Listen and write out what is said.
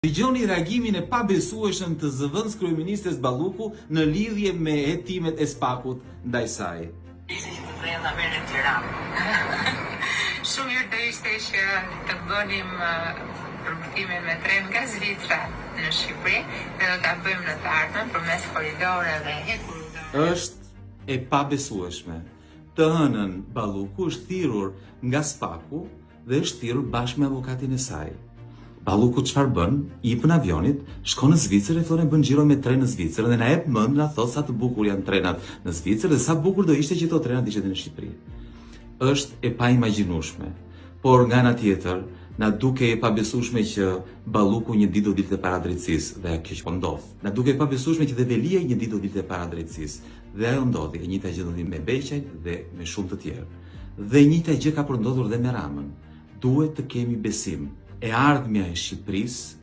Dëgjoni reagimin e pabesueshëm të zëvendës kryeministres Balluku në lidhje me hetimet e Spakut ndaj saj. Ishte që të vrejnë merë në Tiranë. Shumë mirë do ishte që të bënim rrugtimin me tren nga Zvicra në Shqipëri dhe do ta bëjmë në të ardhmen përmes koridoreve e koridoreve. Është e pabesueshme. Të hënën Balluku është thirrur nga Spaku dhe është thirrur bashkë me avokatin e saj. Balluku çfarë bën? I hipën avionit, shkon në Zvicër e thonë bën xhiro me tren në Zvicër dhe na jep mend na thot sa të bukur janë trenat në Zvicër dhe sa bukur do ishte që këto trenat ishin në Shqipëri. Është e paimagjinueshme. Por nga ana tjetër, na duke e pabesueshme që Balluku një ditë do dilte para drejtësisë dhe kjo që po ndodh. Na duke e pabesueshme që dhe Velia një ditë do dilte para drejtësisë dhe ajo ndodhi. E njëjta gjë ndodhi me Beqajn dhe me shumë të tjerë. Dhe e njëjta gjë ka përndodhur dhe me Ramën. Duhet të kemi besim. E ardhmja e Shqipërisë